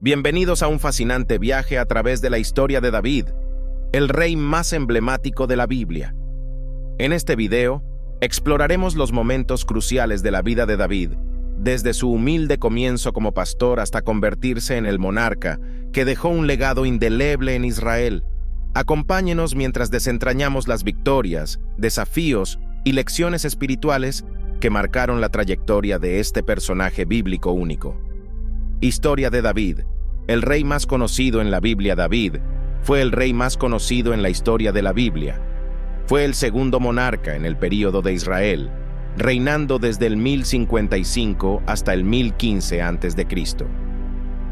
Bienvenidos a un fascinante viaje a través de la historia de David, el rey más emblemático de la Biblia. En este video, exploraremos los momentos cruciales de la vida de David, desde su humilde comienzo como pastor hasta convertirse en el monarca que dejó un legado indeleble en Israel. Acompáñenos mientras desentrañamos las victorias, desafíos y lecciones espirituales que marcaron la trayectoria de este personaje bíblico único. Historia de David. El rey más conocido en la Biblia. David fue el rey más conocido en la historia de la Biblia. Fue el segundo monarca en el período de Israel, reinando desde el 1055 hasta el 1015 a.C.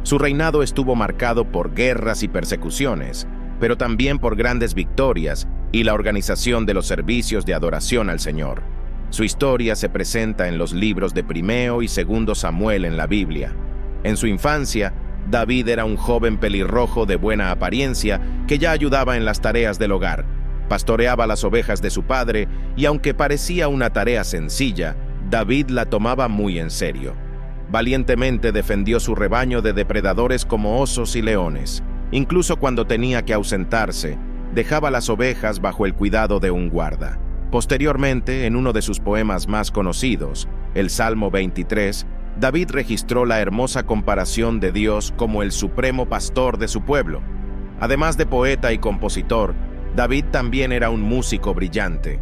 Su reinado estuvo marcado por guerras y persecuciones, pero también por grandes victorias y la organización de los servicios de adoración al Señor. Su historia se presenta en los libros de Primero y Segundo Samuel en la Biblia. En su infancia, David era un joven pelirrojo de buena apariencia que ya ayudaba en las tareas del hogar. Pastoreaba las ovejas de su padre y aunque parecía una tarea sencilla, David la tomaba muy en serio. Valientemente defendió su rebaño de depredadores como osos y leones. Incluso cuando tenía que ausentarse, dejaba las ovejas bajo el cuidado de un guarda. Posteriormente, en uno de sus poemas más conocidos, el Salmo 23, David registró la hermosa comparación de Dios como el supremo pastor de su pueblo. Además de poeta y compositor, David también era un músico brillante.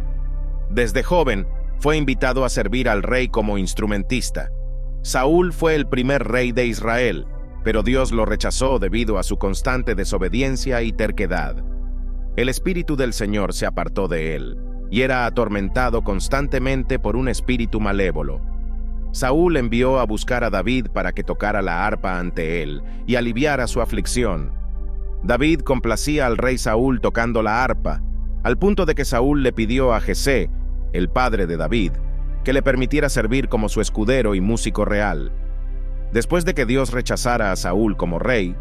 Desde joven, fue invitado a servir al rey como instrumentista. Saúl fue el primer rey de Israel, pero Dios lo rechazó debido a su constante desobediencia y terquedad. El Espíritu del Señor se apartó de él, y era atormentado constantemente por un espíritu malévolo. Saúl envió a buscar a David para que tocara la arpa ante él y aliviara su aflicción. David complacía al rey Saúl tocando la arpa, al punto de que Saúl le pidió a Jesé, el padre de David, que le permitiera servir como su escudero y músico real. Después de que Dios rechazara a Saúl como rey,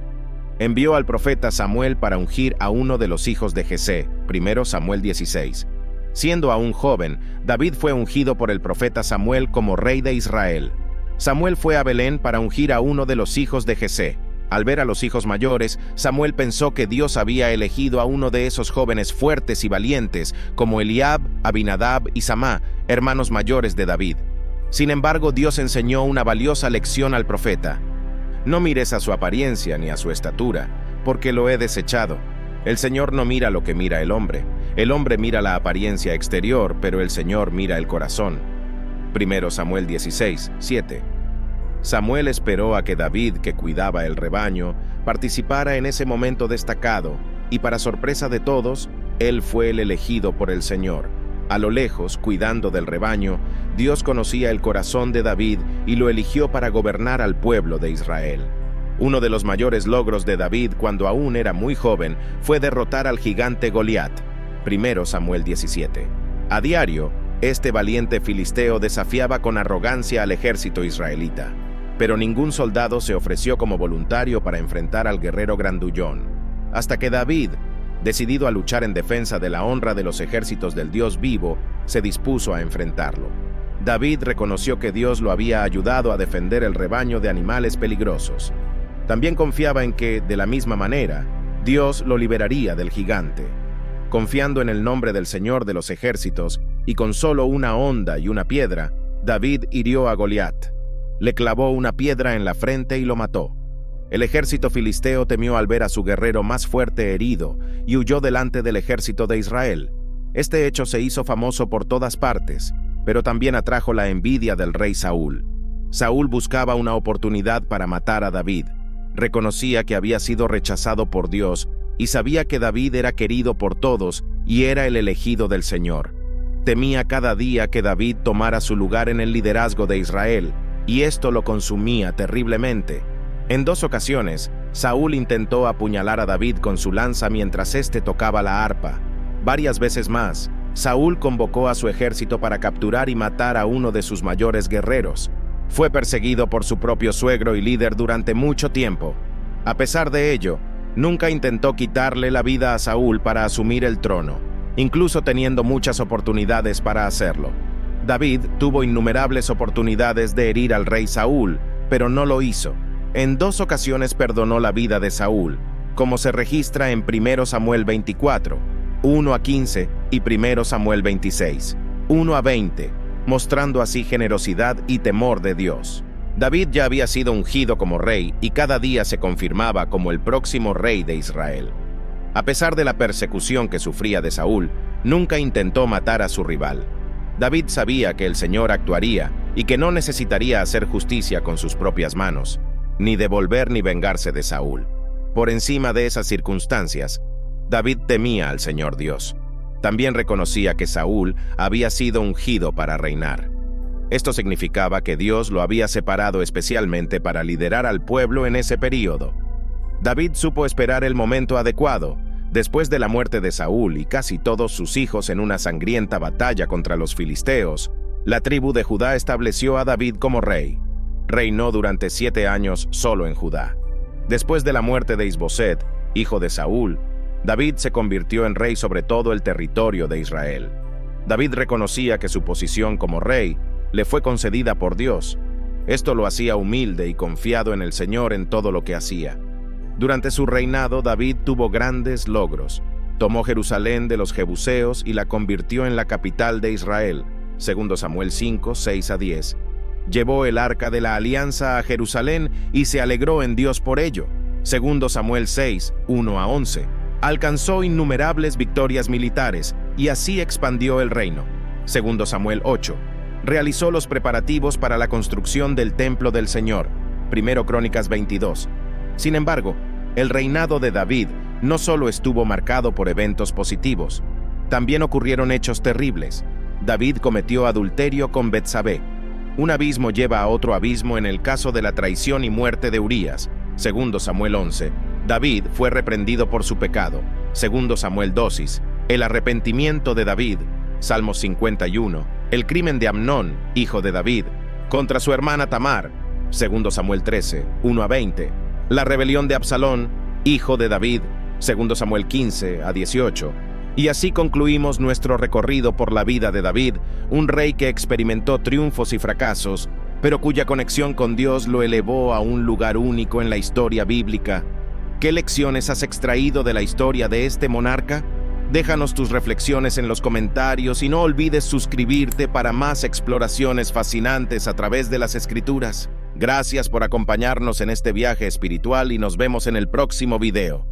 envió al profeta Samuel para ungir a uno de los hijos de Jesé, 1 Samuel 16. Siendo aún joven, David fue ungido por el profeta Samuel como rey de Israel. Samuel fue a Belén para ungir a uno de los hijos de Jesé. Al ver a los hijos mayores, Samuel pensó que Dios había elegido a uno de esos jóvenes fuertes y valientes, como Eliab, Abinadab y Samá, hermanos mayores de David. Sin embargo, Dios enseñó una valiosa lección al profeta. No mires a su apariencia ni a su estatura, porque lo he desechado. El Señor no mira lo que mira el hombre. El hombre mira la apariencia exterior, pero el Señor mira el corazón. 1 Samuel 16, 7. Samuel esperó a que David, que cuidaba el rebaño, participara en ese momento destacado, y para sorpresa de todos, él fue el elegido por el Señor. A lo lejos, cuidando del rebaño, Dios conocía el corazón de David y lo eligió para gobernar al pueblo de Israel. Uno de los mayores logros de David cuando aún era muy joven fue derrotar al gigante Goliat. 1 Samuel 17. A diario, este valiente filisteo desafiaba con arrogancia al ejército israelita, pero ningún soldado se ofreció como voluntario para enfrentar al guerrero grandullón, hasta que David, decidido a luchar en defensa de la honra de los ejércitos del Dios vivo, se dispuso a enfrentarlo. David reconoció que Dios lo había ayudado a defender el rebaño de animales peligrosos. También confiaba en que, de la misma manera, Dios lo liberaría del gigante. Confiando en el nombre del Señor de los ejércitos, y con solo una honda y una piedra, David hirió a Goliat. Le clavó una piedra en la frente y lo mató. El ejército filisteo temió al ver a su guerrero más fuerte herido y huyó delante del ejército de Israel. Este hecho se hizo famoso por todas partes, pero también atrajo la envidia del rey Saúl. Saúl buscaba una oportunidad para matar a David. Reconocía que había sido rechazado por Dios y sabía que David era querido por todos y era el elegido del Señor. Temía cada día que David tomara su lugar en el liderazgo de Israel, y esto lo consumía terriblemente. En 2 ocasiones, Saúl intentó apuñalar a David con su lanza mientras éste tocaba la arpa. Varias veces más, Saúl convocó a su ejército para capturar y matar a uno de sus mayores guerreros. Fue perseguido por su propio suegro y líder durante mucho tiempo. A pesar de ello, nunca intentó quitarle la vida a Saúl para asumir el trono, incluso teniendo muchas oportunidades para hacerlo. David tuvo innumerables oportunidades de herir al rey Saúl, pero no lo hizo. En 2 ocasiones perdonó la vida de Saúl, como se registra en 1 Samuel 24, 1 a 15 y 1 Samuel 26, 1 a 20, mostrando así generosidad y temor de Dios. David ya había sido ungido como rey y cada día se confirmaba como el próximo rey de Israel. A pesar de la persecución que sufría de Saúl, nunca intentó matar a su rival. David sabía que el Señor actuaría y que no necesitaría hacer justicia con sus propias manos, ni devolver ni vengarse de Saúl. Por encima de esas circunstancias, David temía al Señor Dios. También reconocía que Saúl había sido ungido para reinar. Esto significaba que Dios lo había separado especialmente para liderar al pueblo en ese período. David supo esperar el momento adecuado. Después de la muerte de Saúl y casi todos sus hijos en una sangrienta batalla contra los filisteos, la tribu de Judá estableció a David como rey. Reinó durante 7 años solo en Judá. Después de la muerte de Isboset, hijo de Saúl, David se convirtió en rey sobre todo el territorio de Israel. David reconocía que su posición como rey le fue concedida por Dios. Esto lo hacía humilde y confiado en el Señor en todo lo que hacía. Durante su reinado, David tuvo grandes logros. Tomó Jerusalén de los jebuseos y la convirtió en la capital de Israel, 2 Samuel 5, 6 a 10. Llevó el arca de la alianza a Jerusalén y se alegró en Dios por ello, 2 Samuel 6, 1 a 11. Alcanzó innumerables victorias militares y así expandió el reino, 2 Samuel 8. Realizó los preparativos para la construcción del templo del Señor, 1 Crónicas 22. Sin embargo, el reinado de David no solo estuvo marcado por eventos positivos, también ocurrieron hechos terribles. David cometió adulterio con Betsabé. Un abismo lleva a otro abismo en el caso de la traición y muerte de Urías, 2 Samuel 11. David fue reprendido por su pecado, 2 Samuel 12. El arrepentimiento de David, Salmos 51. El crimen de Amnón, hijo de David, contra su hermana Tamar, 2 Samuel 13, 1 a 20. La rebelión de Absalón, hijo de David, 2 Samuel 15 a 18. Y así concluimos nuestro recorrido por la vida de David, un rey que experimentó triunfos y fracasos, pero cuya conexión con Dios lo elevó a un lugar único en la historia bíblica. ¿Qué lecciones has extraído de la historia de este monarca? Déjanos tus reflexiones en los comentarios y no olvides suscribirte para más exploraciones fascinantes a través de las Escrituras. Gracias por acompañarnos en este viaje espiritual y nos vemos en el próximo video.